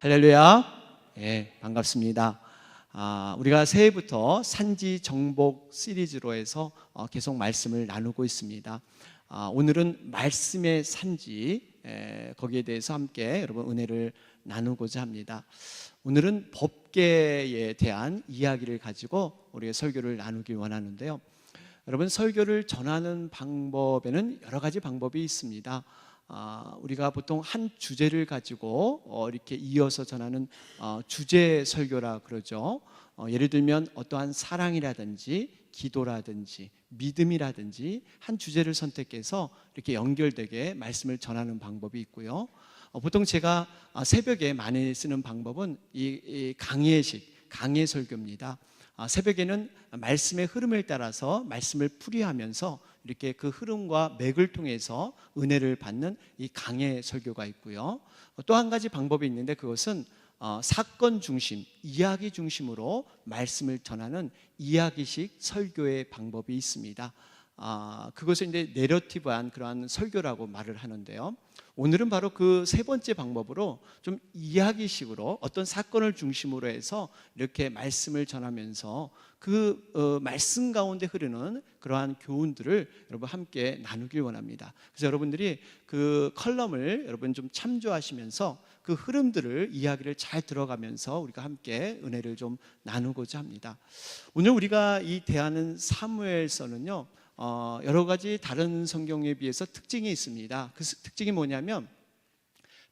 할렐루야. 예, 반갑습니다. 우리가 새해부터 산지 정복 시리즈로 해서 계속 말씀을 나누고 있습니다. 오늘은 말씀의 산지, 거기에 대해서 함께 여러분 은혜를 나누고자 합니다. 오늘은 법궤에 대한 이야기를 가지고 우리가 설교를 나누기 원하는데요. 여러분, 설교를 전하는 방법에는 여러 가지 방법이 있습니다. 우리가 보통 한 주제를 가지고 이렇게 이어서 전하는 주제 설교라 그러죠. 예를 들면 어떠한 사랑이라든지 기도라든지 믿음이라든지 한 주제를 선택해서 이렇게 연결되게 말씀을 전하는 방법이 있고요. 보통 제가 새벽에 많이 쓰는 방법은 이 강해 설교입니다. 새벽에는 말씀의 흐름을 따라서 말씀을 풀이하면서 이렇게 그 흐름과 맥을 통해서 은혜를 받는 이 강해 설교가 있고요. 또 한 가지 방법이 있는데 그것은 사건 중심, 이야기 중심으로 말씀을 전하는 이야기식 설교의 방법이 있습니다. 그것을 이제 내러티브한 그러한 설교라고 말을 하는데요. 오늘은 바로 그 세 번째 방법으로 좀 이야기식으로 어떤 사건을 중심으로 해서 이렇게 말씀을 전하면서 그 말씀 가운데 흐르는 그러한 교훈들을 여러분 함께 나누길 원합니다. 그래서 여러분들이 그 컬럼을 여러분 좀 참조하시면서 그 흐름들을 이야기를 잘 들어가면서 우리가 함께 은혜를 좀 나누고자 합니다. 오늘 우리가 이 대하는 사무엘서는요, 여러 가지 다른 성경에 비해서 특징이 있습니다. 그 특징이 뭐냐면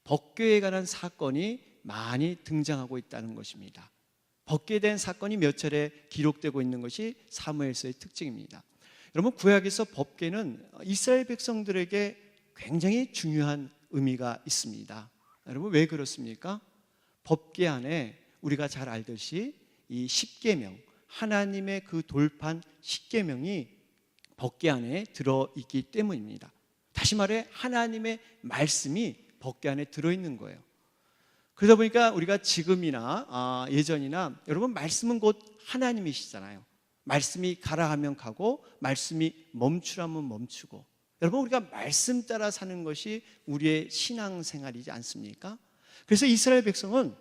법궤에 관한 사건이 많이 등장하고 있다는 것입니다. 법궤에 대한 사건이 몇 차례 기록되고 있는 것이 사무엘서의 특징입니다. 여러분, 구약에서 법궤는 이스라엘 백성들에게 굉장히 중요한 의미가 있습니다. 여러분, 왜 그렇습니까? 법궤 안에 우리가 잘 알듯이 이 십계명, 하나님의 그 돌판 십계명이 법궤 안에 들어있기 때문입니다. 다시 말해 하나님의 말씀이 법궤 안에 들어있는 거예요. 그러다 보니까 우리가 지금이나 예전이나 여러분, 말씀은 곧 하나님이시잖아요. 말씀이 가라 하면 가고 말씀이 멈추라면 멈추고, 여러분, 우리가 말씀 따라 사는 것이 우리의 신앙생활이지 않습니까? 그래서 이스라엘 백성은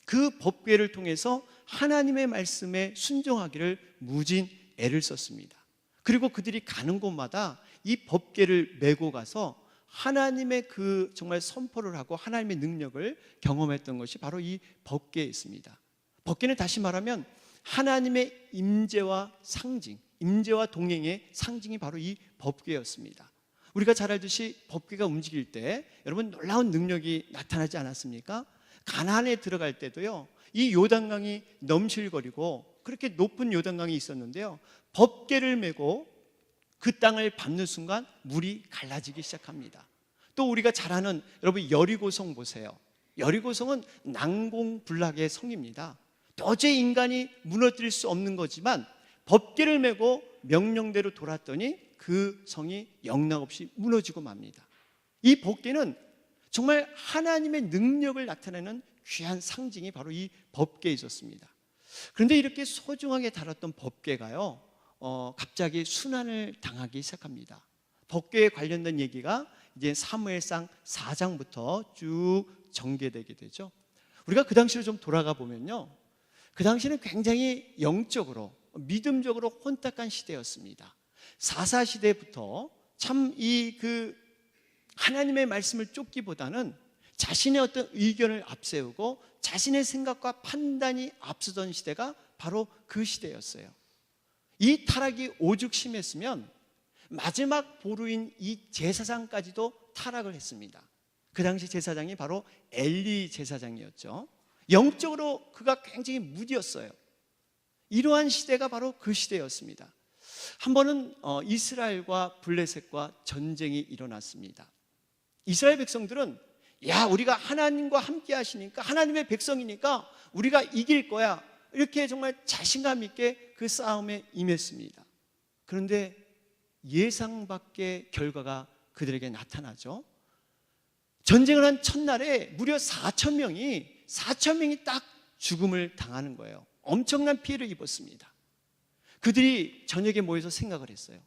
그 법궤를 통해서 하나님의 말씀에 순종하기를 무진 애를 썼습니다. 그리고 그들이 가는 곳마다 이 법궤를 메고 가서 하나님의 그 정말 선포를 하고 하나님의 능력을 경험했던 것이 바로 이 법궤에 있습니다. 법궤는 다시 말하면 하나님의 임재와 상징, 임재와 동행의 상징이 바로 이 법궤였습니다. 우리가 잘 알듯이 법궤가 움직일 때 여러분, 놀라운 능력이 나타나지 않았습니까? 가나안에 들어갈 때도요, 이 요단강이 넘실거리고 그렇게 높은 요단강이 있었는데요, 법궤를 메고 그 땅을 밟는 순간 물이 갈라지기 시작합니다. 또 우리가 잘 아는 여러분 여리고성 보세요. 여리고성은 난공불락의 성입니다. 도저히 인간이 무너뜨릴 수 없는 거지만 법궤를 메고 명령대로 돌았더니 그 성이 영락없이 무너지고 맙니다. 이 법궤는 정말 하나님의 능력을 나타내는 귀한 상징이 바로 이 법궤에 있었습니다. 그런데 이렇게 소중하게 다뤘던 법궤가요, 갑자기 순환을 당하기 시작합니다. 법궤에 관련된 얘기가 이제 사무엘상 4장부터 쭉 전개되게 되죠. 우리가 그 당시로 좀 돌아가 보면요, 그 당시는 굉장히 영적으로 믿음적으로 혼탁한 시대였습니다. 사사 시대부터 참 하나님의 말씀을 쫓기보다는 자신의 어떤 의견을 앞세우고 자신의 생각과 판단이 앞서던 시대가 바로 그 시대였어요. 이 타락이 오죽 심했으면 마지막 보루인 이 제사장까지도 타락을 했습니다. 그 당시 제사장이 바로 엘리 제사장이었죠. 영적으로 그가 굉장히 무디었어요. 이러한 시대가 바로 그 시대였습니다. 한 번은 이스라엘과 블레셋과 전쟁이 일어났습니다. 이스라엘 백성들은 우리가 하나님과 함께 하시니까, 하나님의 백성이니까 우리가 이길 거야, 이렇게 정말 자신감 있게 그 싸움에 임했습니다. 그런데 예상 밖의 결과가 그들에게 나타나죠. 전쟁을 한 첫날에 무려 4,000명이 딱 죽음을 당하는 거예요. 엄청난 피해를 입었습니다. 그들이 저녁에 모여서 생각을 했어요.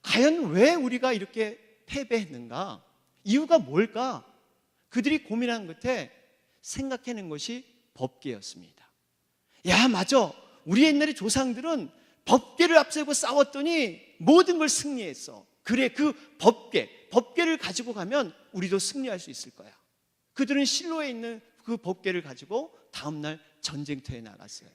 과연 왜 우리가 이렇게 패배했는가? 이유가 뭘까? 그들이 고민한 끝에 생각해낸 것이 법궤였습니다. 야, 맞아. 우리 옛날에 조상들은 법궤를 앞세우고 싸웠더니 모든 걸 승리했어. 그래, 그 법궤를 가지고 가면 우리도 승리할 수 있을 거야. 그들은 실로에 있는 그 법궤를 가지고 다음날 전쟁터에 나갔어요.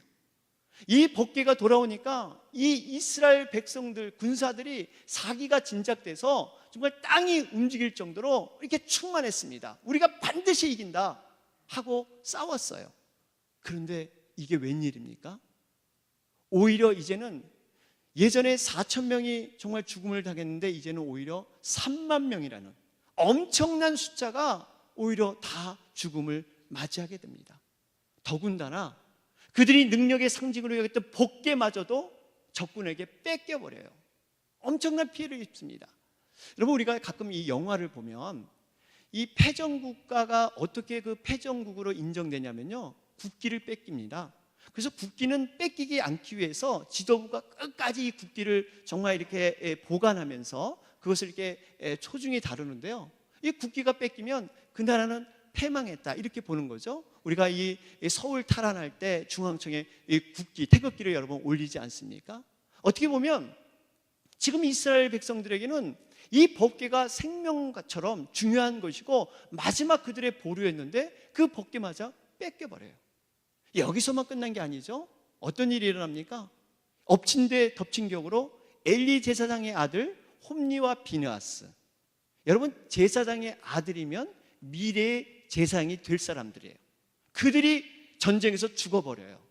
이 법궤가 돌아오니까 이 이스라엘 백성들, 군사들이 사기가 진작돼서 정말 땅이 움직일 정도로 이렇게 충만했습니다. 우리가 반드시 이긴다 하고 싸웠어요. 그런데 이게 웬일입니까? 오히려 이제는 예전에 4,000명이 정말 죽음을 당했는데 이제는 오히려 3만 명이라는 엄청난 숫자가 오히려 다 죽음을 맞이하게 됩니다. 더군다나 그들이 능력의 상징으로 여겼던 법궤마저도 적군에게 뺏겨버려요. 엄청난 피해를 입습니다. 여러분, 우리가 가끔 이 영화를 보면 이 패전국가가 어떻게 그 패전국으로 인정되냐면요, 국기를 뺏깁니다. 그래서 국기는 뺏기지 않기 위해서 지도부가 끝까지 이 국기를 정말 이렇게 보관하면서 그것을 이렇게 소중히 다루는데요, 이 국기가 뺏기면 그 나라는 패망했다 이렇게 보는 거죠. 우리가 이 서울 탈환할 때 중앙청에 이 국기, 태극기를 여러분 올리지 않습니까? 어떻게 보면 지금 이스라엘 백성들에게는 이 법궤가 생명처럼 중요한 것이고 마지막 그들의 보루였는데 그 법궤마저 뺏겨버려요. 여기서만 끝난 게 아니죠. 어떤 일이 일어납니까? 엎친 데 덮친 격으로 엘리 제사장의 아들 홈리와 비느하스, 여러분 제사장의 아들이면 미래의 제사장이 될 사람들이에요. 그들이 전쟁에서 죽어버려요.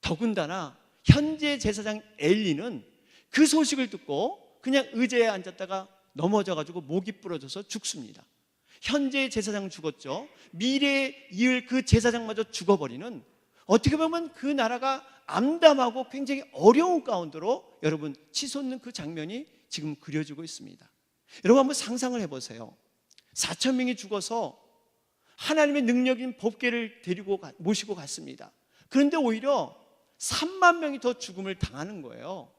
더군다나 현재 제사장 엘리는 그 소식을 듣고 그냥 의자에 앉았다가 넘어져가지고 목이 부러져서 죽습니다. 현재 제사장 죽었죠. 미래에 이을 그 제사장마저 죽어버리는, 어떻게 보면 그 나라가 암담하고 굉장히 어려운 가운데로 여러분 치솟는 그 장면이 지금 그려지고 있습니다. 여러분 한번 상상을 해보세요. 4,000명이 죽어서 하나님의 능력인 법궤를 모시고 갔습니다. 그런데 오히려 3만 명이 더 죽음을 당하는 거예요.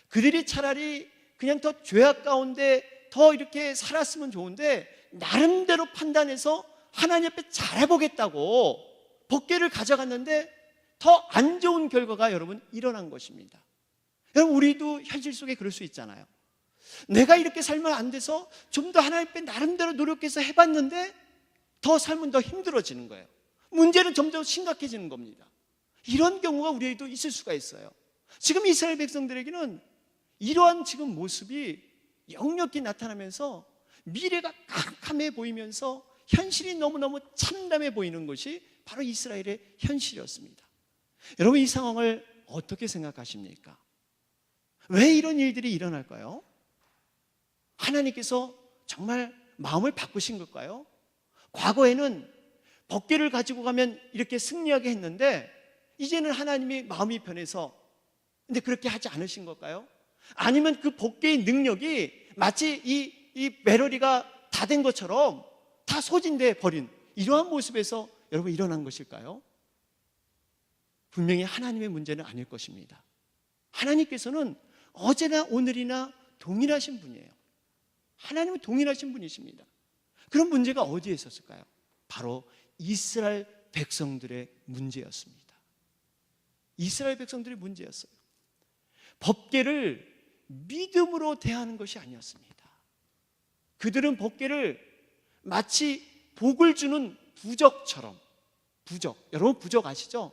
그들이 차라리 그냥 더 죄악 가운데 더 이렇게 살았으면 좋은데 나름대로 판단해서 하나님 앞에 잘해보겠다고 법궤를 가져갔는데 더 안 좋은 결과가 여러분 일어난 것입니다. 여러분 우리도 현실 속에 그럴 수 있잖아요. 내가 이렇게 살면 안 돼서 좀 더 하나님 앞에 나름대로 노력해서 해봤는데 더 삶은 더 힘들어지는 거예요. 문제는 점점 심각해지는 겁니다. 이런 경우가 우리에게도 있을 수가 있어요. 지금 이스라엘 백성들에게는 이러한 지금 모습이 역력히 나타나면서 미래가 캄캄해 보이면서 현실이 너무너무 참담해 보이는 것이 바로 이스라엘의 현실이었습니다. 여러분 이 상황을 어떻게 생각하십니까? 왜 이런 일들이 일어날까요? 하나님께서 정말 마음을 바꾸신 걸까요? 과거에는 법궤를 가지고 가면 이렇게 승리하게 했는데 이제는 하나님이 마음이 변해서 근데 그렇게 하지 않으신 걸까요? 아니면 그 법궤의 능력이 마치 이 메러리가 다 된 것처럼 다 소진돼 버린 이러한 모습에서 여러분 일어난 것일까요? 분명히 하나님의 문제는 아닐 것입니다. 하나님께서는 어제나 오늘이나 동일하신 분이에요. 하나님은 동일하신 분이십니다. 그런 문제가 어디에 있었을까요? 바로 이스라엘 백성들의 문제였습니다. 이스라엘 백성들의 문제였어요. 법궤를 믿음으로 대하는 것이 아니었습니다. 그들은 법궤를 마치 복을 주는 부적처럼, 부적, 여러분 부적 아시죠?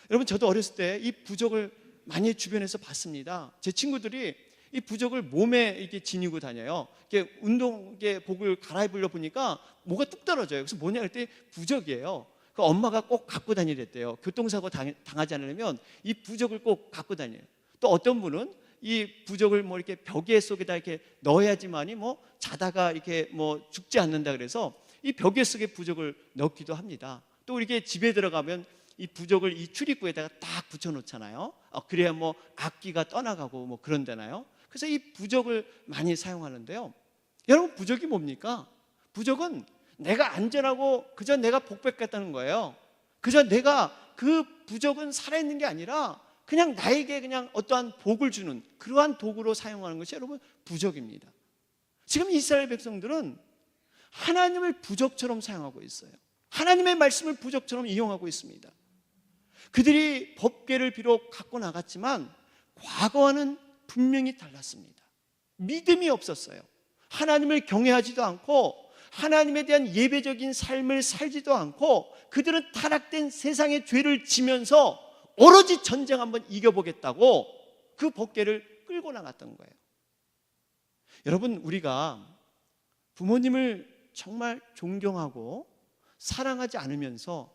여러분 저도 어렸을 때 이 부적을 많이 주변에서 봤습니다. 제 친구들이 이 부적을 몸에 이렇게 지니고 다녀요. 이렇게 운동에 복을 갈아입으려 보니까 뭐가 뚝 떨어져요. 그래서 뭐냐 할 때 부적이에요. 그 엄마가 꼭 갖고 다니랬대요. 교통사고 당하지 않으려면 이 부적을 꼭 갖고 다녀요. 또 어떤 분은 이 부적을 뭐 이렇게 벽에 속에다 이렇게 넣어야지만이 뭐 자다가 이렇게 뭐 죽지 않는다 그래서 이 벽에 속에 부적을 넣기도 합니다. 또 이렇게 집에 들어가면 이 부적을 이 출입구에다가 딱 붙여놓잖아요. 그래야 뭐 악귀가 떠나가고 뭐 그런다나요. 그래서 이 부적을 많이 사용하는데요. 여러분 부적이 뭡니까? 부적은 내가 안전하고 그저 내가 복받겠다는 거예요. 그저 내가 그 부적은 살아있는 게 아니라 그냥 나에게 그냥 어떠한 복을 주는 그러한 도구로 사용하는 것이 여러분 부적입니다. 지금 이스라엘 백성들은 하나님을 부적처럼 사용하고 있어요. 하나님의 말씀을 부적처럼 이용하고 있습니다. 그들이 법궤를 비록 갖고 나갔지만 과거와는 분명히 달랐습니다. 믿음이 없었어요. 하나님을 경외하지도 않고 하나님에 대한 예배적인 삶을 살지도 않고 그들은 타락된 세상의 죄를 지면서 오로지 전쟁 한번 이겨보겠다고 그 법궤를 끌고 나갔던 거예요. 여러분, 우리가 부모님을 정말 존경하고 사랑하지 않으면서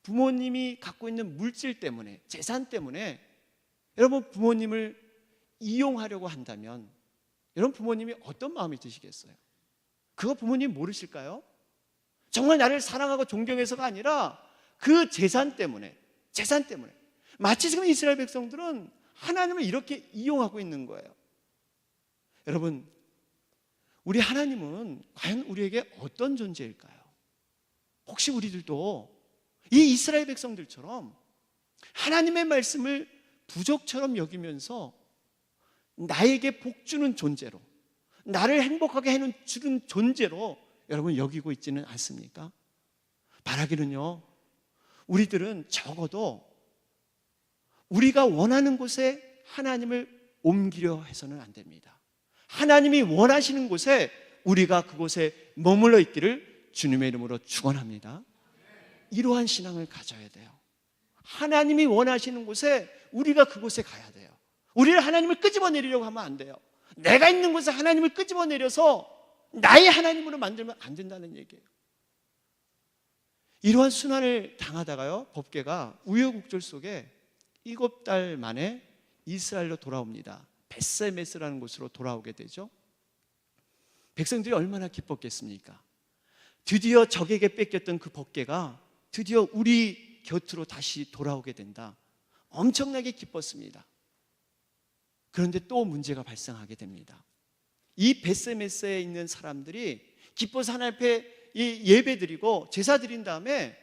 부모님이 갖고 있는 물질 때문에, 재산 때문에 여러분 부모님을 이용하려고 한다면 여러분 부모님이 어떤 마음이 드시겠어요? 그거 부모님 모르실까요? 정말 나를 사랑하고 존경해서가 아니라 그 재산 때문에 마치 지금 이스라엘 백성들은 하나님을 이렇게 이용하고 있는 거예요. 여러분, 우리 하나님은 과연 우리에게 어떤 존재일까요? 혹시 우리들도 이 이스라엘 백성들처럼 하나님의 말씀을 부족처럼 여기면서 나에게 복 주는 존재로, 나를 행복하게 해주는 존재로 여러분 여기고 있지는 않습니까? 바라기는요, 우리들은 적어도 우리가 원하는 곳에 하나님을 옮기려 해서는 안 됩니다. 하나님이 원하시는 곳에 우리가 그곳에 머물러 있기를 주님의 이름으로 축원합니다. 이러한 신앙을 가져야 돼요. 하나님이 원하시는 곳에 우리가 그곳에 가야 돼요. 우리를 하나님을 끄집어내리려고 하면 안 돼요. 내가 있는 곳에 하나님을 끄집어내려서 나의 하나님으로 만들면 안 된다는 얘기예요. 이러한 순환을 당하다가요, 법궤가 우여곡절 속에 7달 만에 이스라엘로 돌아옵니다. 벳세메스라는 곳으로 돌아오게 되죠. 백성들이 얼마나 기뻤겠습니까? 드디어 적에게 뺏겼던 그 법궤가 드디어 우리 곁으로 다시 돌아오게 된다. 엄청나게 기뻤습니다. 그런데 또 문제가 발생하게 됩니다. 이 벳세메스에 있는 사람들이 기뻐서 하나님 앞에 예배 드리고 제사 드린 다음에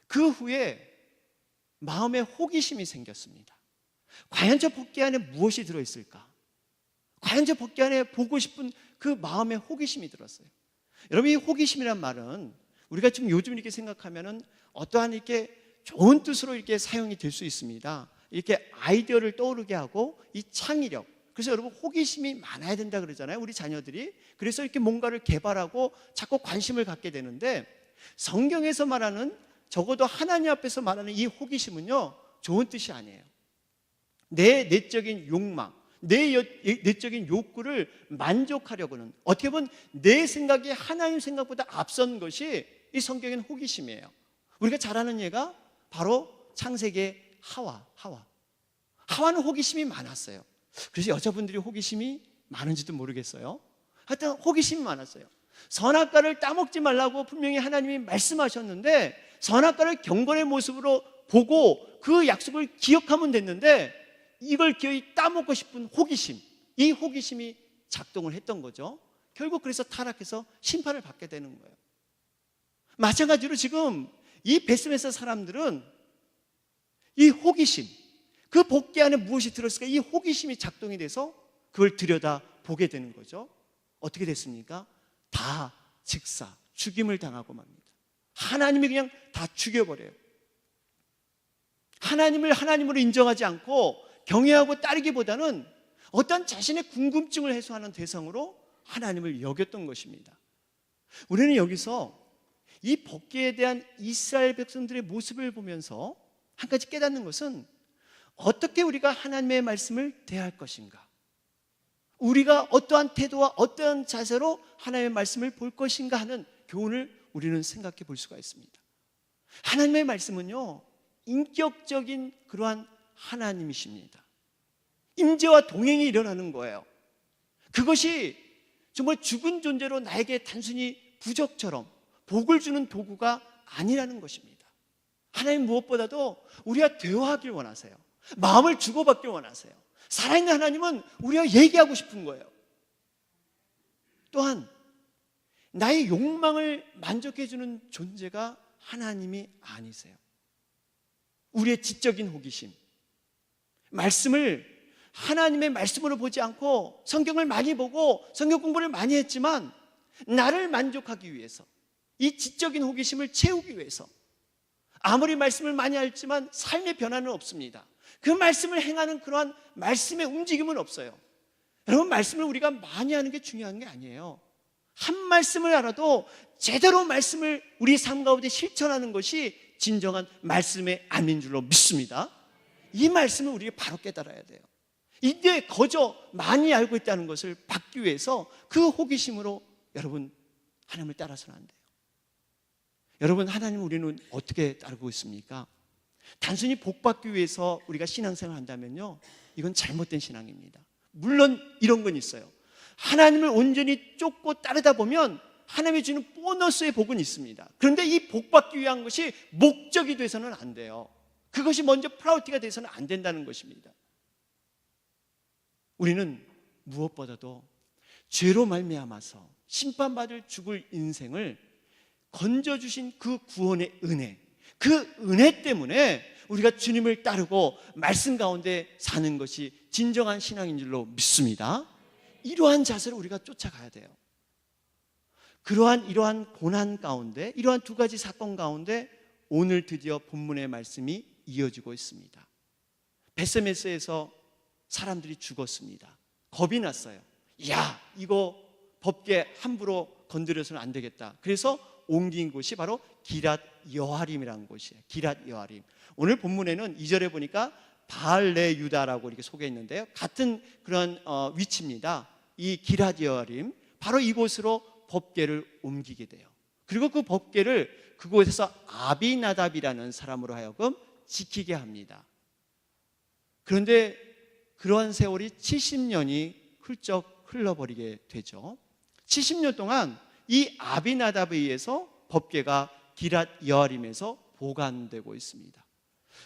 그 후에 마음에 호기심이 생겼습니다. 과연 저 법궤 안에 무엇이 들어있을까? 과연 저 법궤 안에 보고 싶은 그 마음에 호기심이 들었어요. 여러분, 이 호기심이란 말은 우리가 지금 요즘 이렇게 생각하면은 어떠한 이렇게 좋은 뜻으로 이렇게 사용이 될 수 있습니다. 이렇게 아이디어를 떠오르게 하고 이 창의력. 그래서 여러분 호기심이 많아야 된다 그러잖아요, 우리 자녀들이. 그래서 이렇게 뭔가를 개발하고 자꾸 관심을 갖게 되는데, 성경에서 말하는, 적어도 하나님 앞에서 말하는 이 호기심은요, 좋은 뜻이 아니에요. 내 내적인 욕망, 내적인 욕구를 만족하려고는, 어떻게 보면 내 생각이 하나님 생각보다 앞선 것이 이 성경의 호기심이에요. 우리가 잘 아는 예가 바로 창세기의 하와는 호기심이 많았어요. 그래서 여자분들이 호기심이 많은지도 모르겠어요. 하여튼 호기심이 많았어요. 선악과를 따먹지 말라고 분명히 하나님이 말씀하셨는데 선악과를 경건의 모습으로 보고 그 약속을 기억하면 됐는데 이걸 기어이 따먹고 싶은 호기심, 이 호기심이 작동을 했던 거죠. 결국 그래서 타락해서 심판을 받게 되는 거예요. 마찬가지로 지금 이 벳세메스 사람들은 이 호기심, 그 법궤 안에 무엇이 들었을까, 이 호기심이 작동이 돼서 그걸 들여다 보게 되는 거죠. 어떻게 됐습니까? 다 즉사 죽임을 당하고 맙니다. 하나님이 그냥 다 죽여버려요. 하나님을 하나님으로 인정하지 않고 경외하고 따르기보다는 어떤 자신의 궁금증을 해소하는 대상으로 하나님을 여겼던 것입니다. 우리는 여기서 이 법궤에 대한 이스라엘 백성들의 모습을 보면서 한 가지 깨닫는 것은, 어떻게 우리가 하나님의 말씀을 대할 것인가, 우리가 어떠한 태도와 어떠한 자세로 하나님의 말씀을 볼 것인가 하는 교훈을 우리는 생각해 볼 수가 있습니다. 하나님의 말씀은요, 인격적인 그러한 하나님이십니다. 임재와 동행이 일어나는 거예요. 그것이 정말 죽은 존재로 나에게 단순히 부적처럼 복을 주는 도구가 아니라는 것입니다. 하나님 무엇보다도 우리와 대화하길 원하세요. 마음을 주고받길 원하세요. 살아있는 하나님은 우리와 얘기하고 싶은 거예요. 또한 나의 욕망을 만족해주는 존재가 하나님이 아니세요. 우리의 지적인 호기심, 말씀을 하나님의 말씀으로 보지 않고 성경을 많이 보고 성경 공부를 많이 했지만 나를 만족하기 위해서, 이 지적인 호기심을 채우기 위해서 아무리 말씀을 많이 알지만 삶의 변화는 없습니다. 그 말씀을 행하는 그러한 말씀의 움직임은 없어요. 여러분, 말씀을 우리가 많이 하는 게 중요한 게 아니에요. 한 말씀을 알아도 제대로 말씀을 우리 삶 가운데 실천하는 것이 진정한 말씀의 암인 줄로 믿습니다. 이 말씀을 우리가 바로 깨달아야 돼요. 이제 거저 많이 알고 있다는 것을 받기 위해서 그 호기심으로 여러분, 하나님을 따라서는 안 돼요. 여러분, 하나님 우리는 어떻게 따르고 있습니까? 단순히 복받기 위해서 우리가 신앙생활을 한다면요, 이건 잘못된 신앙입니다. 물론 이런 건 있어요. 하나님을 온전히 쫓고 따르다 보면 하나님이 주는 보너스의 복은 있습니다. 그런데 이 복받기 위한 것이 목적이 돼서는 안 돼요. 그것이 먼저 프라이어티가 돼서는 안 된다는 것입니다. 우리는 무엇보다도 죄로 말미암아서 심판받을 죽을 인생을 건져주신 그 구원의 은혜, 그 은혜 때문에 우리가 주님을 따르고 말씀 가운데 사는 것이 진정한 신앙인 줄로 믿습니다. 이러한 자세로 우리가 쫓아가야 돼요. 이러한 고난 가운데, 이러한 두 가지 사건 가운데 오늘 드디어 본문의 말씀이 이어지고 있습니다. 베세메스에서 사람들이 죽었습니다. 겁이 났어요. 야, 이거 법궤 함부로 건드려서는 안 되겠다. 그래서 옮긴 곳이 바로 기랏 여아림이라는 곳이에요. 기랏 여아림. 오늘 본문에는 2절에 보니까 바알레 유다라고 이렇게 소개했는데요, 같은 그런 위치입니다. 이 기랏 여아림, 바로 이곳으로 법궤를 옮기게 돼요. 그리고 그 법궤를 그곳에서 아비나답이라는 사람으로 하여금 지키게 합니다. 그런데 그러한 세월이 70년이 훌쩍 흘러버리게 되죠. 70년 동안 이 아비나답에 의해서 법궤가 기랏 여아림에서 보관되고 있습니다.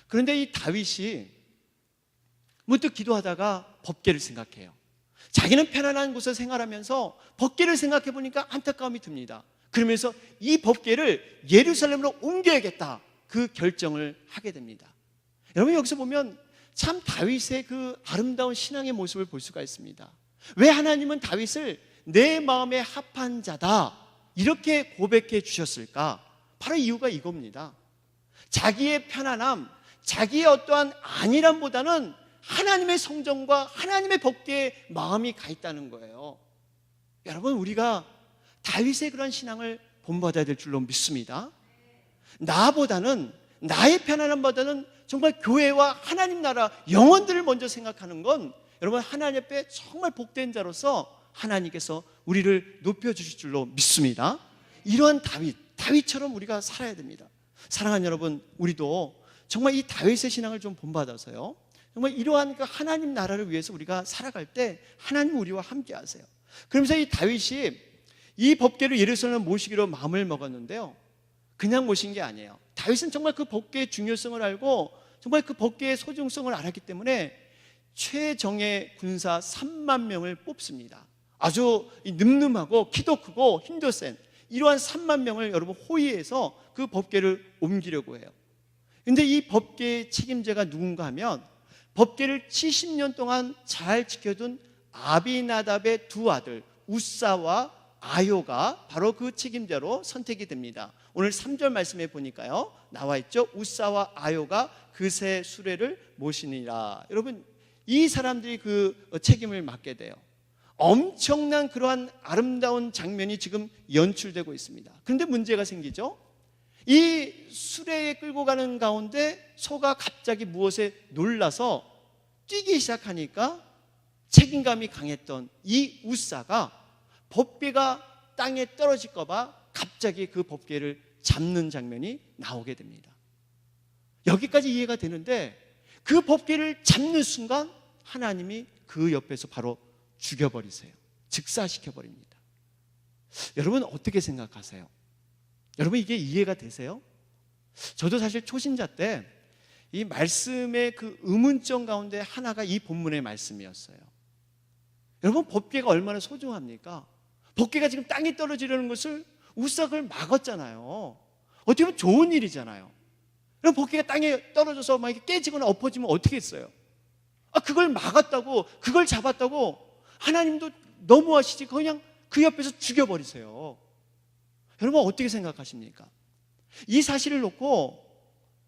그런데 이 다윗이 문득 기도하다가 법궤를 생각해요. 자기는 편안한 곳에서 생활하면서 법궤를 생각해 보니까 안타까움이 듭니다. 그러면서 이 법궤를 예루살렘으로 옮겨야겠다, 그 결정을 하게 됩니다. 여러분, 여기서 보면 참 다윗의 그 아름다운 신앙의 모습을 볼 수가 있습니다. 왜 하나님은 다윗을 내 마음에 합한 자다 이렇게 고백해 주셨을까? 바로 이유가 이겁니다. 자기의 편안함, 자기의 어떠한 안일함보다는 하나님의 성정과 하나님의 법궤에 마음이 가 있다는 거예요. 여러분, 우리가 다윗의 그런 신앙을 본받아야 될 줄로 믿습니다. 나의 편안함보다는 정말 교회와 하나님 나라 영혼들을 먼저 생각하는 건, 여러분, 하나님 앞에 정말 복된 자로서 하나님께서 우리를 높여주실 줄로 믿습니다. 이러한 다윗처럼 우리가 살아야 됩니다. 사랑하는 여러분, 우리도 정말 이 다윗의 신앙을 좀 본받아서요, 정말 이러한 그 하나님 나라를 위해서 우리가 살아갈 때 하나님 우리와 함께 하세요. 그러면서 이 다윗이 이 법궤를 예루살렘에 모시기로 마음을 먹었는데요, 그냥 모신 게 아니에요. 다윗은 정말 그 법궤의 중요성을 알고 정말 그 법궤의 소중성을 알았기 때문에 최정예 군사 3만 명을 뽑습니다. 아주 늠름하고 키도 크고 힘도 센 이러한 3만 명을 여러분 호위해서 그 법궤를 옮기려고 해요. 그런데 이 법궤의 책임자가 누군가 하면 법궤를 70년 동안 잘 지켜둔 아비나답의 두 아들 우사와 아요가 바로 그 책임자로 선택이 됩니다. 오늘 3절 말씀에 보니까요, 나와 있죠. 우사와 아요가 그새 수레를 모시니라. 여러분, 이 사람들이 그 책임을 맡게 돼요. 엄청난 그러한 아름다운 장면이 지금 연출되고 있습니다. 그런데 문제가 생기죠. 이 수레에 끌고 가는 가운데 소가 갑자기 무엇에 놀라서 뛰기 시작하니까 책임감이 강했던 이 우사가 법궤가 땅에 떨어질까 봐 갑자기 그 법궤를 잡는 장면이 나오게 됩니다. 여기까지 이해가 되는데 그 법궤를 잡는 순간 하나님이 그 옆에서 바로 죽여버리세요. 즉사시켜버립니다. 여러분, 어떻게 생각하세요? 여러분, 이게 이해가 되세요? 저도 사실 초신자 때 이 말씀의 그 의문점 가운데 하나가 이 본문의 말씀이었어요. 여러분, 법궤가 얼마나 소중합니까? 법궤가 지금 땅에 떨어지려는 것을 우사가 막았잖아요. 어떻게 보면 좋은 일이잖아요. 그럼 법궤가 땅에 떨어져서 막 이렇게 깨지거나 엎어지면 어떻게 했어요? 그걸 막았다고, 그걸 잡았다고 하나님도 너무하시지 그냥 그 옆에서 죽여버리세요. 여러분 어떻게 생각하십니까? 이 사실을 놓고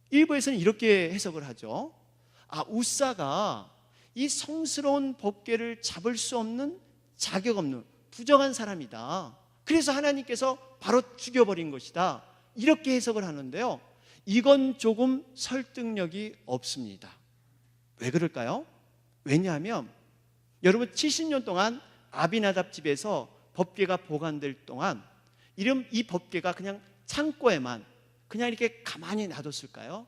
일부에서는 이렇게 해석을 하죠. 우사가 이 성스러운 법궤를 잡을 수 없는 자격 없는 부정한 사람이다. 그래서 하나님께서 바로 죽여버린 것이다. 이렇게 해석을 하는데요, 이건 조금 설득력이 없습니다. 왜 그럴까요? 왜냐하면 여러분 70년 동안 아비나답 집에서 법궤가 보관될 동안 이 법궤가 그냥 창고에만 그냥 이렇게 가만히 놔뒀을까요?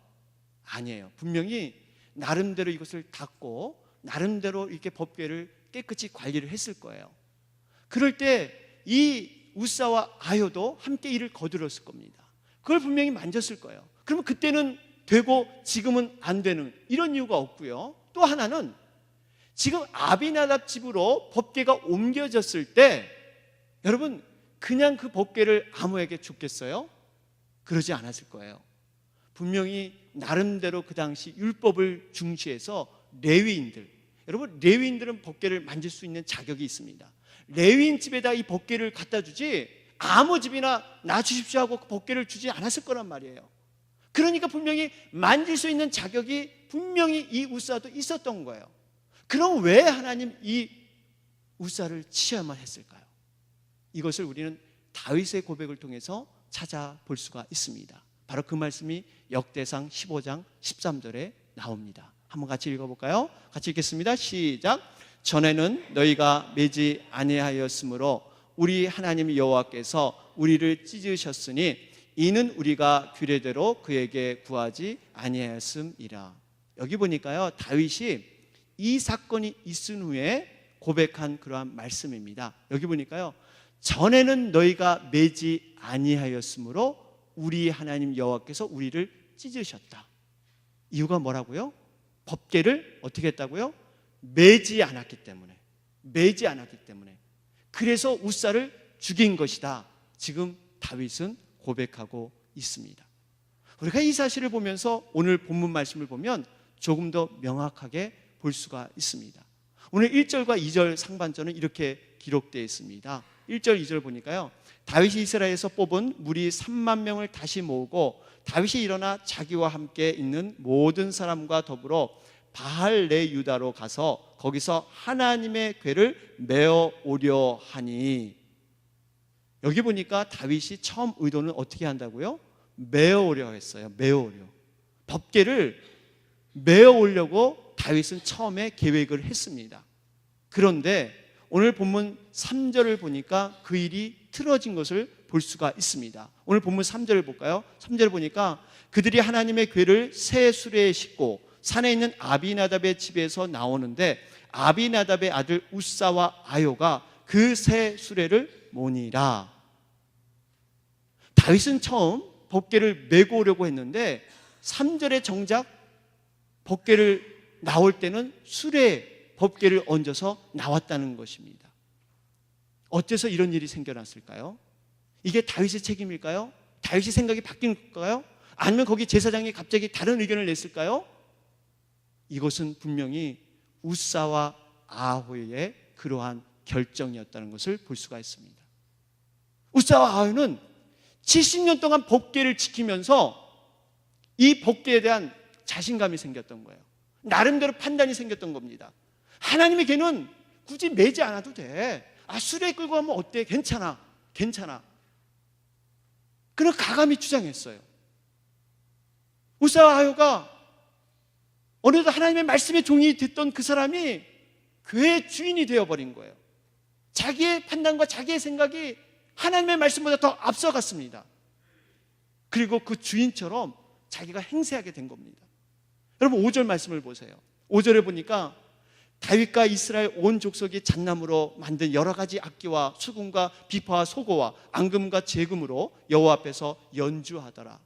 아니에요. 분명히 나름대로 이것을 닦고 나름대로 이렇게 법궤를 깨끗이 관리를 했을 거예요. 그럴 때 이 우사와 아효도 함께 이를 거들었을 겁니다. 그걸 분명히 만졌을 거예요. 그러면 그때는 되고 지금은 안 되는 이런 이유가 없고요. 또 하나는 지금 아비나답 집으로 법궤가 옮겨졌을 때 여러분 그냥 그 법궤를 아무에게 줬겠어요? 그러지 않았을 거예요. 분명히 나름대로 그 당시 율법을 중시해서 레위인들, 여러분 레위인들은 법궤를 만질 수 있는 자격이 있습니다. 레위인 집에다 이 법궤를 갖다 주지 아무 집이나 놔주십시오 하고 그 법궤를 주지 않았을 거란 말이에요. 그러니까 분명히 만질 수 있는 자격이 분명히 이 우사도 있었던 거예요. 그럼 왜 하나님 이 우사를 치야만 했을까요? 이것을 우리는 다윗의 고백을 통해서 찾아볼 수가 있습니다. 바로 그 말씀이 역대상 15장 13절에 나옵니다. 한번 같이 읽어볼까요? 같이 읽겠습니다. 시작. 전에는 너희가 매지 아니하였으므로 우리 하나님 여호와께서 우리를 찢으셨으니 이는 우리가 규례대로 그에게 구하지 아니하였음이라. 여기 보니까요, 다윗이 이 사건이 있은 후에 고백한 그러한 말씀입니다. 여기 보니까요, 전에는 너희가 매지 아니하였으므로 우리 하나님 여호와께서 우리를 찢으셨다. 이유가 뭐라고요? 법궤를 어떻게 했다고요? 매지 않았기 때문에. 그래서 우사를 죽인 것이다. 지금 다윗은 고백하고 있습니다. 우리가 이 사실을 보면서 오늘 본문 말씀을 보면 조금 더 명확하게 볼 수가 있습니다. 오늘 1절과 2절 상반절은 이렇게 기록되어 있습니다. 1절, 2절 보니까요, 다윗이 이스라엘에서 뽑은 무리 3만 명을 다시 모으고 다윗이 일어나 자기와 함께 있는 모든 사람과 더불어 바할레 유다로 가서 거기서 하나님의 궤를 메어 오려 하니. 여기 보니까 다윗이 처음 의도는 어떻게 한다고요? 메어 오려 했어요. 메어 오려. 법궤를 메어 오려고 다윗은 처음에 계획을 했습니다. 그런데 오늘 본문 3절을 보니까 그 일이 틀어진 것을 볼 수가 있습니다. 오늘 본문 3절을 볼까요? 3절을 보니까 그들이 하나님의 궤를 새 수레에 싣고 산에 있는 아비나답의 집에서 나오는데 아비나답의 아들 우사와 아효가 그 새 수레를 모니라. 다윗은 처음 법궤를 메고 오려고 했는데 3절에 정작 법궤를 나올 때는 수레에 법궤를 얹어서 나왔다는 것입니다. 어째서 이런 일이 생겨났을까요? 이게 다윗의 책임일까요? 다윗의 생각이 바뀐 걸까요? 아니면 거기 제사장이 갑자기 다른 의견을 냈을까요? 이것은 분명히 우사와 아효의 그러한 결정이었다는 것을 볼 수가 있습니다. 우사와 아효는 70년 동안 법궤를 지키면서 이 법궤에 대한 자신감이 생겼던 거예요. 나름대로 판단이 생겼던 겁니다. 하나님의 궤는 굳이 매지 않아도 돼. 수레 끌고 가면 어때? 괜찮아. 그런 가감히 주장했어요. 우사와 아효가 어느덧 하나님의 말씀의 종이 됐던 그 사람이 궤의 주인이 되어버린 거예요. 자기의 판단과 자기의 생각이 하나님의 말씀보다 더 앞서갔습니다. 그리고 그 주인처럼 자기가 행세하게 된 겁니다. 여러분 5절 말씀을 보세요. 5절에 보니까 다윗과 이스라엘 온 족속이 잣나무로 만든 여러 가지 악기와 수금과 비파와 소고와 앙금과 제금으로 여호와 앞에서 연주하더라.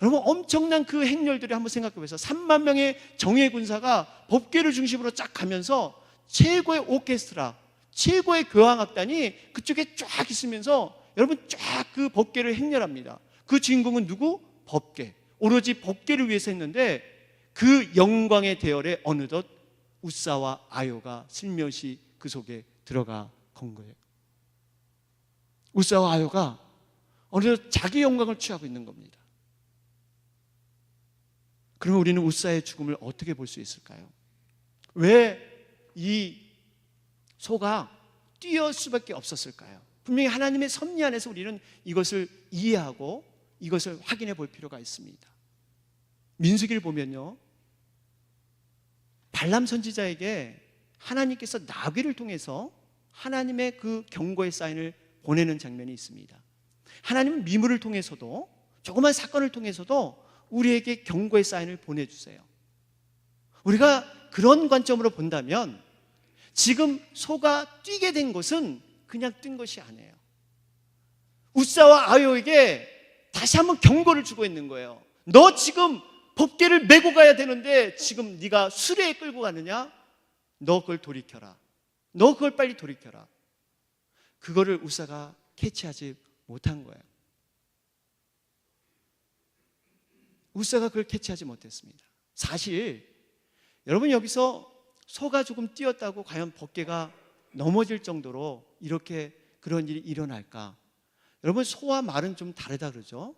여러분 엄청난 그 행렬들을 한번 생각해 보세요. 3만 명의 정예 군사가 법궤를 중심으로 쫙 가면서 최고의 오케스트라, 최고의 교향악단이 그쪽에 쫙 있으면서 여러분 쫙 그 법궤를 행렬합니다. 그 주인공은 누구? 법궤. 오로지 법궤를 위해서 했는데 그 영광의 대열에 어느덧 우사와 아효가 슬며시 그 속에 들어가 건 거예요. 우사와 아효가 어느 정도 자기 영광을 취하고 있는 겁니다. 그러면 우리는 웃사의 죽음을 어떻게 볼 수 있을까요? 왜 이 소가 뛰어올 수밖에 없었을까요? 분명히 하나님의 섭리 안에서 우리는 이것을 이해하고 이것을 확인해 볼 필요가 있습니다. 민수기를 보면요, 발람 선지자에게 하나님께서 나귀를 통해서 하나님의 그 경고의 사인을 보내는 장면이 있습니다. 하나님은 미물을 통해서도, 조그만 사건을 통해서도 우리에게 경고의 사인을 보내주세요. 우리가 그런 관점으로 본다면 지금 소가 뛰게 된 것은 그냥 뛴 것이 아니에요. 웃사와 아요에게 다시 한번 경고를 주고 있는 거예요. 너 지금 법궤를 메고 가야 되는데 지금 네가 수레에 끌고 가느냐? 너 그걸 돌이켜라. 너 그걸 빨리 돌이켜라. 그거를 웃사가 캐치하지 못한 거예요. 웃사가 그걸 캐치하지 못했습니다. 사실 여러분, 여기서 소가 조금 뛰었다고 과연 법궤가 넘어질 정도로 이렇게 그런 일이 일어날까? 여러분, 소와 말은 좀 다르다 그러죠.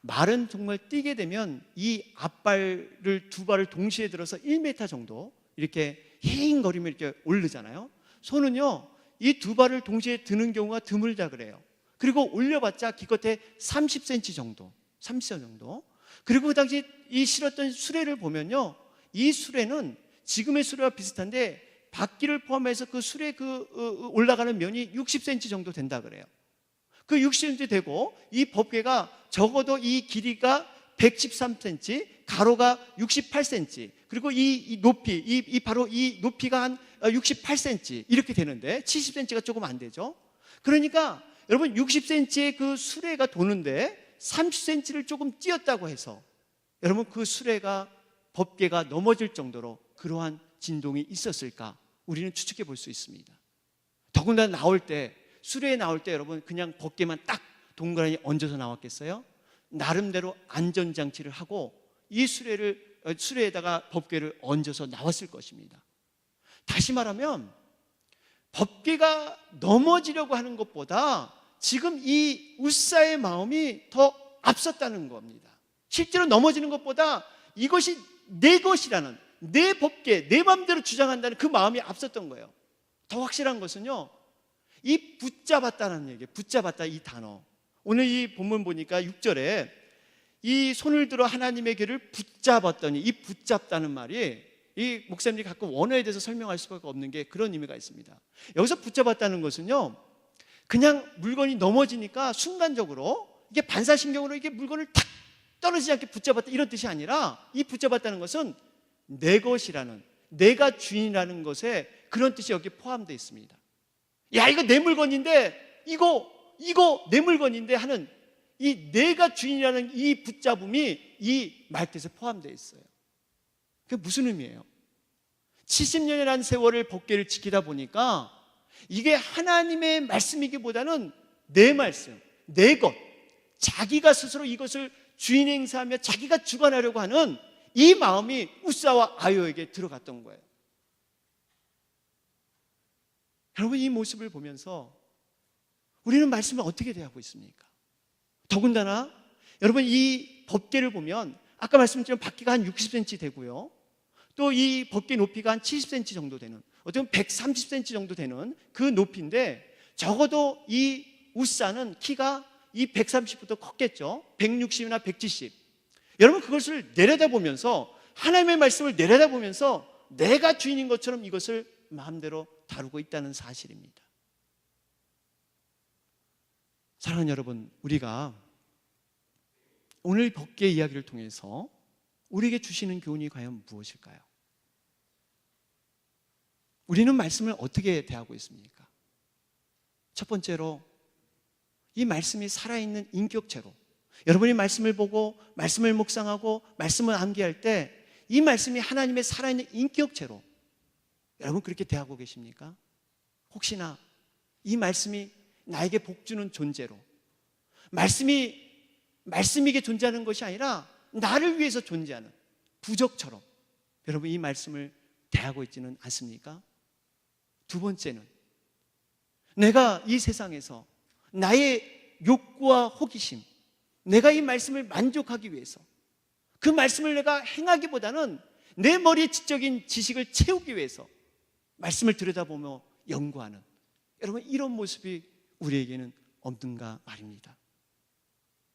말은 정말 뛰게 되면 이 앞발을 두 발을 동시에 들어서 1m 정도 이렇게 힝거리면 이렇게 오르잖아요. 소는요, 이 두 발을 동시에 드는 경우가 드물다 그래요. 그리고 올려봤자 기껏해 30cm 정도, 30cm 정도. 그리고 그 당시 이 실었던 수레를 보면요, 이 수레는 지금의 수레와 비슷한데 바퀴를 포함해서 그 수레 올라가는 면이 60cm 정도 된다 그래요. 그 60cm 되고 이 법궤가 적어도 이 길이가 113cm, 가로가 68cm, 그리고 이 높이, 바로 이 높이가 한 68cm 이렇게 되는데 70cm가 조금 안 되죠. 그러니까 여러분, 60cm의 그 수레가 도는데 30cm를 조금 뛰었다고 해서 여러분, 그 수레가 법궤가 넘어질 정도로 그러한 진동이 있었을까? 우리는 추측해 볼 수 있습니다. 더군다나 나올 때, 수레에 나올 때 여러분 그냥 법궤만 딱 동그라니 얹어서 나왔겠어요? 나름대로 안전장치를 하고 이 수레에다가 법궤를 얹어서 나왔을 것입니다. 다시 말하면 법궤가 넘어지려고 하는 것보다 지금 이 웃사의 마음이 더 앞섰다는 겁니다. 실제로 넘어지는 것보다 이것이 내 것이라는, 내 법궤, 내 마음대로 주장한다는 그 마음이 앞섰던 거예요. 더 확실한 것은요, 이 붙잡았다는 얘기예요. 붙잡았다, 이 단어. 오늘 이 본문 보니까 6절에 이 손을 들어 하나님의 길을 붙잡았더니, 이 붙잡다는 말이 이 목사님들이 가끔 원어에 대해서 설명할 수밖에 없는 게 그런 의미가 있습니다. 여기서 붙잡았다는 것은요, 그냥 물건이 넘어지니까 순간적으로 이게 반사신경으로 이게 물건을 탁 떨어지지 않게 붙잡았다, 이런 뜻이 아니라 이 붙잡았다는 것은 내 것이라는, 내가 주인이라는 것에 그런 뜻이 여기 포함되어 있습니다. 야, 이거 내 물건인데, 이거 내 물건인데 하는 이 내가 주인이라는 이 붙잡음이 이 말뜻에 포함되어 있어요. 그게 무슨 의미예요? 70년이라는 세월을 법궤를 지키다 보니까 이게 하나님의 말씀이기보다는 내 말씀, 내 것, 자기가 스스로 이것을 주인 행사하며 자기가 주관하려고 하는 이 마음이 웃사와 아요에게 들어갔던 거예요. 여러분, 이 모습을 보면서 우리는 말씀을 어떻게 대하고 있습니까? 더군다나 여러분, 이 법궤를 보면 아까 말씀드린 바퀴가 한 60cm 되고요, 또 이 법궤 높이가 한 70cm 정도 되는, 어떻게 보면 130cm 정도 되는 그 높이인데, 적어도 이 웃사는 키가 이 130보다 컸겠죠. 160이나 170. 여러분, 그것을 내려다보면서, 하나님의 말씀을 내려다보면서 내가 주인인 것처럼 이것을 마음대로 다루고 있다는 사실입니다. 사랑하는 여러분, 우리가 오늘 법궤 이야기를 통해서 우리에게 주시는 교훈이 과연 무엇일까요? 우리는 말씀을 어떻게 대하고 있습니까? 첫 번째로 이 말씀이 살아있는 인격체로, 여러분이 말씀을 보고 말씀을 묵상하고 말씀을 암기할 때 이 말씀이 하나님의 살아있는 인격체로 여러분 그렇게 대하고 계십니까? 혹시나 이 말씀이 나에게 복주는 존재로, 말씀이게 존재하는 것이 아니라 나를 위해서 존재하는 부적처럼 여러분 이 말씀을 대하고 있지는 않습니까? 두 번째는 내가 이 세상에서 나의 욕구와 호기심, 내가 이 말씀을 만족하기 위해서, 그 말씀을 내가 행하기보다는 내 머리에 지적인 지식을 채우기 위해서 말씀을 들여다보며 연구하는, 여러분, 이런 모습이 우리에게는 없는가 말입니다.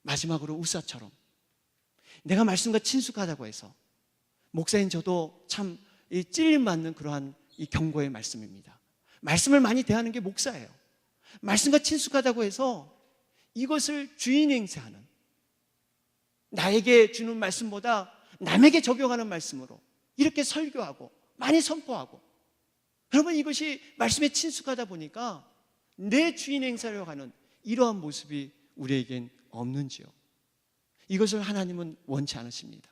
마지막으로 우사처럼 내가 말씀과 친숙하다고 해서, 목사인 저도 참 찔림받는 그러한 이 경고의 말씀입니다. 말씀을 많이 대하는 게 목사예요. 말씀과 친숙하다고 해서 이것을 주인 행세하는, 나에게 주는 말씀보다 남에게 적용하는 말씀으로 이렇게 설교하고 많이 선포하고, 여러분, 이것이 말씀에 친숙하다 보니까 내 주인 행사를 하는 이러한 모습이 우리에겐 없는지요? 이것을 하나님은 원치 않으십니다.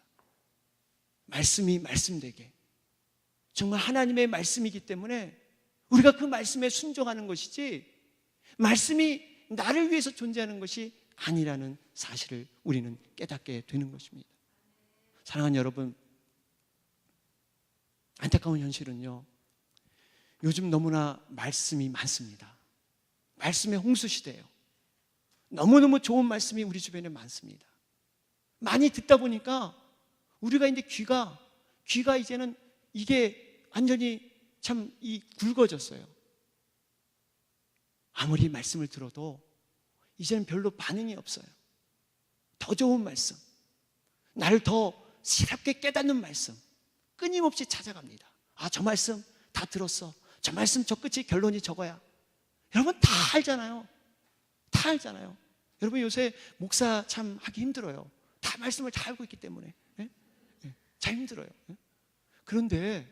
말씀이 말씀되게, 정말 하나님의 말씀이기 때문에 우리가 그 말씀에 순종하는 것이지, 말씀이 나를 위해서 존재하는 것이 아니라는 사실을 우리는 깨닫게 되는 것입니다. 사랑하는 여러분, 안타까운 현실은요, 요즘 너무나 말씀이 많습니다. 말씀의 홍수 시대예요. 너무너무 좋은 말씀이 우리 주변에 많습니다. 많이 듣다 보니까 우리가 이제 귀가 이제는 이게 완전히 참 굵어졌어요. 아무리 말씀을 들어도 이제는 별로 반응이 없어요. 더 좋은 말씀, 나를 더 새롭게 깨닫는 말씀, 끊임없이 찾아갑니다. 아, 저 말씀 다 들었어. 저 말씀 저 끝이 결론이 저거야. 여러분 다 알잖아요. 다 알잖아요. 여러분 요새 목사 참 하기 힘들어요. 다 말씀을 다 알고 있기 때문에. 참 힘들어요. 그런데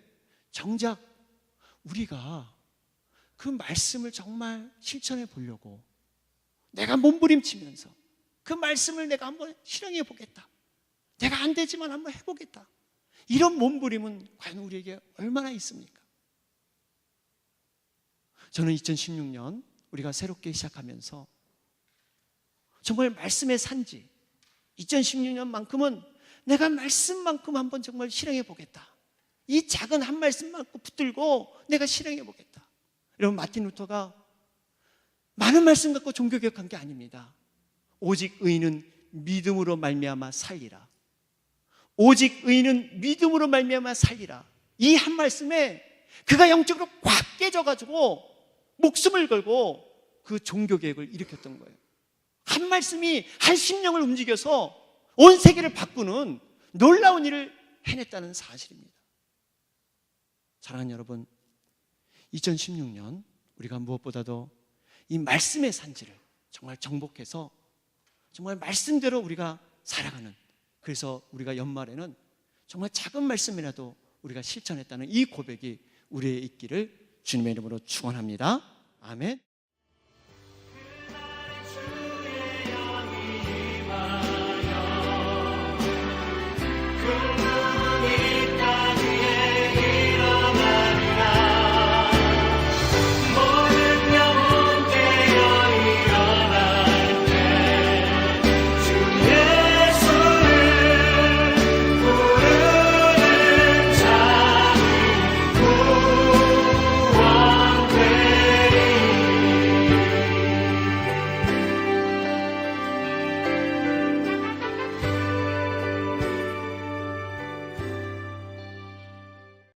정작 우리가 그 말씀을 정말 실천해 보려고 내가 몸부림치면서 그 말씀을 내가 한번 실행해 보겠다, 내가 안 되지만 한번 해보겠다, 이런 몸부림은 과연 우리에게 얼마나 있습니까? 저는 2016년 우리가 새롭게 시작하면서 정말 말씀의 산지, 2016년만큼은 내가 말씀만큼 한번 정말 실행해 보겠다, 이 작은 한 말씀만큼 붙들고 내가 실행해 보겠다. 여러분, 마틴 루터가 많은 말씀 갖고 종교개혁한 게 아닙니다. 오직 의인은 믿음으로 말미암아 살리라. 오직 의인은 믿음으로 말미암아 살리라. 이 한 말씀에 그가 영적으로 꽉 깨져가지고 목숨을 걸고 그 종교개혁을 일으켰던 거예요. 한 말씀이 한 심령을 움직여서 온 세계를 바꾸는 놀라운 일을 해냈다는 사실입니다. 사랑하는 여러분, 2016년 우리가 무엇보다도 이 말씀의 산지를 정말 정복해서 정말 말씀대로 우리가 살아가는, 그래서 우리가 연말에는 정말 작은 말씀이라도 우리가 실천했다는 이 고백이 우리의 있기를 주님의 이름으로 축원합니다. 아멘.